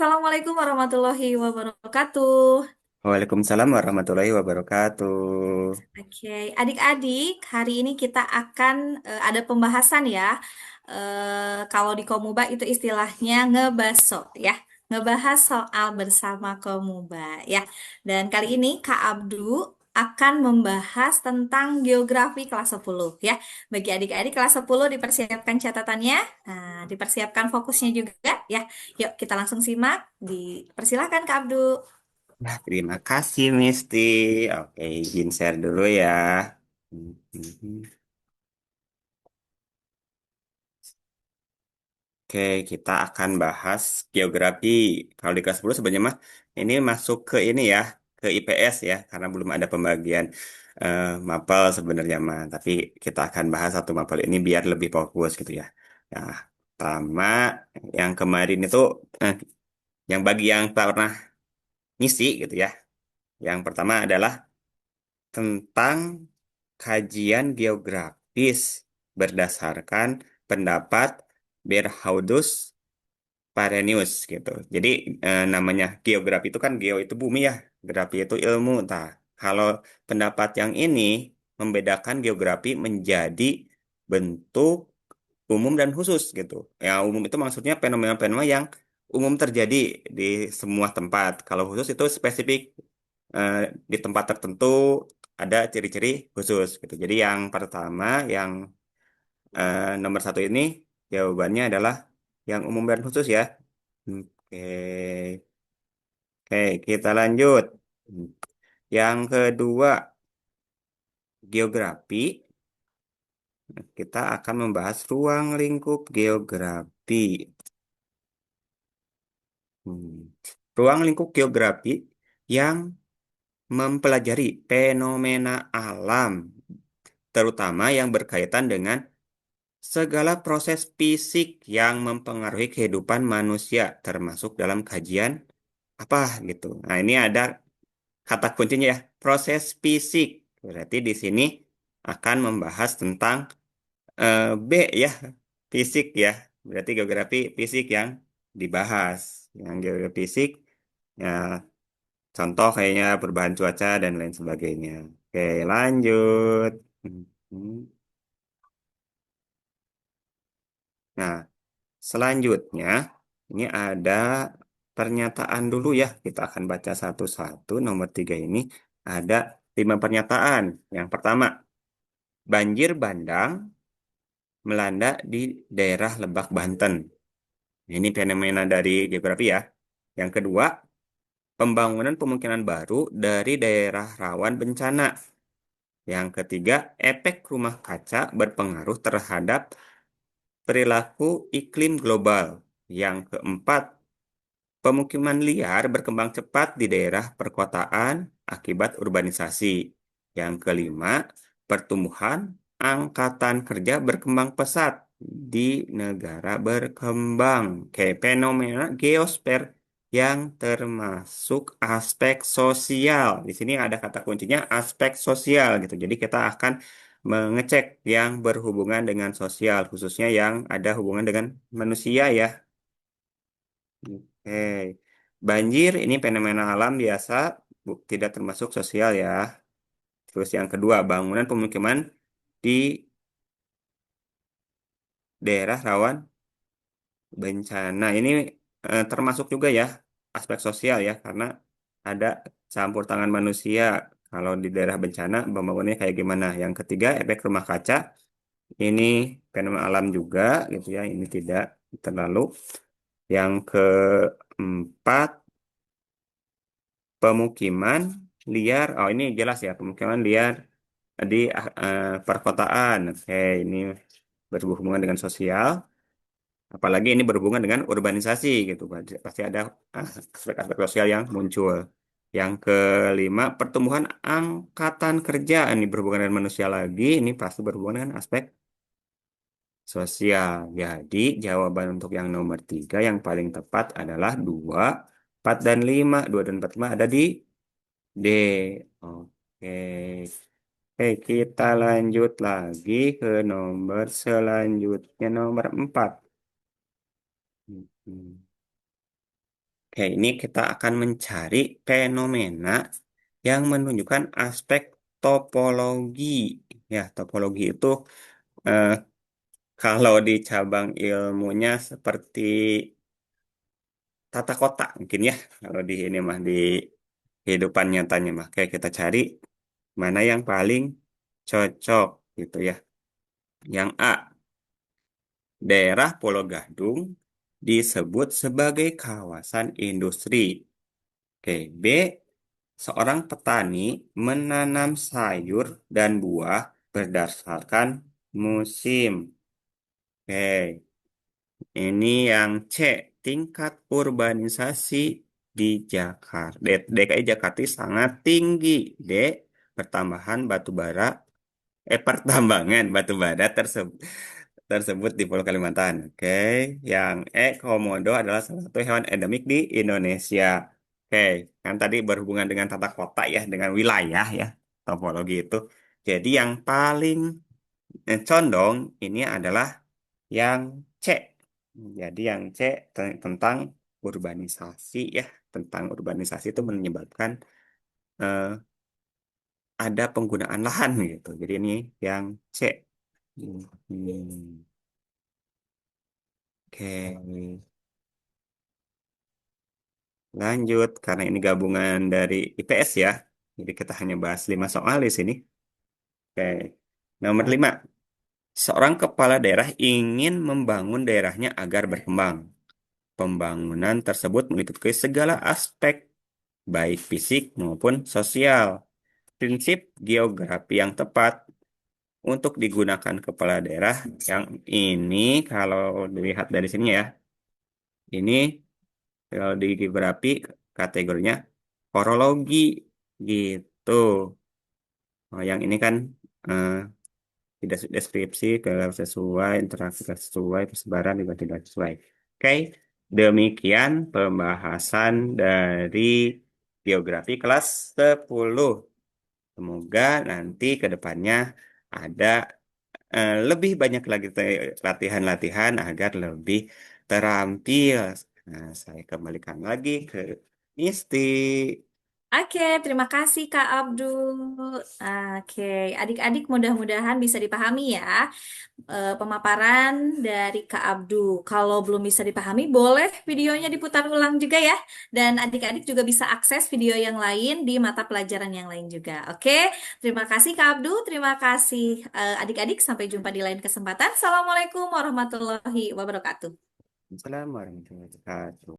Assalamualaikum warahmatullahi wabarakatuh. Waalaikumsalam warahmatullahi wabarakatuh. Oke, adik-adik, hari ini kita akan ada pembahasan ya. Kalau di Komuba itu istilahnya ngebaso ya. Ngebahas soal bersama Komuba ya. Dan kali ini Kak Abdu akan membahas tentang geografi kelas 10 ya. Bagi adik-adik kelas 10 dipersiapkan catatannya, nah, dipersiapkan fokusnya juga ya. Yuk kita langsung simak. Dipersilahkan Kak Abdu. Nah, terima kasih Misti. Oke, izin share dulu ya. Oke, kita akan bahas geografi. Kalau di kelas 10 sebenarnya mah ini masuk ke ini ya, ke IPS ya, karena belum ada pembagian mapel sebenarnya mah. Tapi kita akan bahas satu mapel ini biar lebih fokus gitu ya. Nah, pertama yang kemarin itu eh, yang bagi yang pernah ngisi gitu ya. Yang pertama adalah tentang kajian geografis berdasarkan pendapat Berhaudus Parenius gitu. Jadi namanya geografi itu kan geo itu bumi ya, grafi itu ilmu. Nah, kalau pendapat yang ini membedakan geografi menjadi bentuk umum dan khusus gitu. Ya umum itu maksudnya fenomena-fenomena yang umum terjadi di semua tempat. Kalau khusus itu spesifik eh, di tempat tertentu ada ciri-ciri khusus gitu. Jadi yang pertama, yang nomor satu ini jawabannya adalah yang umum dan khusus ya. Oke, oke kita lanjut. Yang kedua, geografi. Kita akan membahas ruang lingkup geografi. Hmm. Ruang lingkup geografi yang mempelajari fenomena alam, terutama yang berkaitan dengan segala proses fisik yang mempengaruhi kehidupan manusia, termasuk dalam kajian apa gitu. Nah, ini ada kata kuncinya ya, proses fisik. Berarti di sini akan membahas tentang B ya, fisik ya. Berarti geografi fisik yang dibahas. Yang geografi fisik, ya contoh kayaknya perubahan cuaca dan lain sebagainya. Oke, lanjut. Hmm. Nah, selanjutnya, ini ada pernyataan dulu ya. Kita akan baca satu-satu. Nomor tiga ini ada 5 pernyataan. Yang pertama, banjir bandang melanda di daerah Lebak, Banten. Ini fenomena dari geografi ya. Yang kedua, pembangunan pemukiman baru dari daerah rawan bencana. Yang ketiga, efek rumah kaca berpengaruh terhadap perilaku iklim global. Yang keempat, pemukiman liar berkembang cepat di daerah perkotaan akibat urbanisasi. Yang kelima, pertumbuhan angkatan kerja berkembang pesat di negara berkembang. Kayak fenomena geosfer yang termasuk aspek sosial. Di sini ada kata kuncinya aspek sosial gitu. Jadi kita akan mengecek yang berhubungan dengan sosial, khususnya yang ada hubungan dengan manusia ya. Oke. Banjir ini fenomena alam biasa, tidak termasuk sosial ya. Terus yang kedua, bangunan pemukiman di daerah rawan bencana. Ini termasuk juga ya aspek sosial ya, karena ada campur tangan manusia. Kalau di daerah bencana, pembangunannya kayak gimana? Yang ketiga, efek rumah kaca. Ini fenomena alam juga gitu ya. Ini tidak terlalu. Yang keempat, pemukiman liar. Oh, ini jelas ya, pemukiman liar di perkotaan. Oke, ini berhubungan dengan sosial. Apalagi ini berhubungan dengan urbanisasi gitu. Pasti ada aspek-aspek sosial yang muncul. Yang kelima, pertumbuhan angkatan kerja. Ini berhubungan dengan manusia lagi. Ini pasti berhubungan dengan aspek sosial. Jadi, jawaban untuk yang nomor tiga yang paling tepat adalah 2, 4, dan 5. 2 dan 4, 5 ada di D. Oke. Oke, kita lanjut lagi ke nomor selanjutnya, nomor 4. Hmm. Oke, ini kita akan mencari fenomena yang menunjukkan aspek topologi. Ya, topologi itu eh, kalau di cabang ilmunya seperti tata kota mungkin ya. Kalau di ini mah di kehidupan nyatanya mah. Oke, kita cari mana yang paling cocok gitu ya. Yang A, daerah Pulau Gadung disebut sebagai kawasan industri. Oke, B, seorang petani menanam sayur dan buah berdasarkan musim. Oke, ini yang C, tingkat urbanisasi di Jakarta. DKI Jakarta sangat tinggi. D, pertambahan batu bara, pertambangan batu bara tersebut di Pulau Kalimantan. Oke, yang E, komodo adalah salah satu hewan endemik di Indonesia. Oke, kan tadi berhubungan dengan tata kota ya, dengan wilayah ya, topologi itu. Jadi yang paling condong ini adalah yang C. Jadi yang C tentang urbanisasi ya, tentang urbanisasi itu menyebabkan eh, ada penggunaan lahan gitu. Jadi ini yang C. Hmm. Oke, lanjut karena ini gabungan dari IPS ya. Jadi kita hanya bahas 5 soal di sini. Oke, nomor 5. Seorang kepala daerah ingin membangun daerahnya agar berkembang. Pembangunan tersebut meliputi segala aspek, baik fisik maupun sosial. Prinsip geografi yang tepat untuk digunakan kepala daerah yang ini kalau dilihat dari sini ya, ini kalau di geografi kategorinya horologi gitu. Oh, yang ini kan eh, tidak deskripsi, kalau sesuai, interaksi tidak sesuai, persebaran juga tidak sesuai. Oke, demikian pembahasan dari geografi kelas 10. Semoga nanti ke depannya ada lebih banyak lagi latihan-latihan agar lebih terampil. Nah, saya kembalikan lagi ke Isti. Oke, terima kasih Kak Abdul. Oke, adik-adik mudah-mudahan bisa dipahami ya pemaparan dari Kak Abdul. Kalau belum bisa dipahami, boleh videonya diputar ulang juga ya. Dan adik-adik juga bisa akses video yang lain di mata pelajaran yang lain juga. Oke, terima kasih Kak Abdul, terima kasih adik-adik. Sampai jumpa di lain kesempatan. Assalamualaikum warahmatullahi wabarakatuh. Assalamualaikum warahmatullahi wabarakatuh.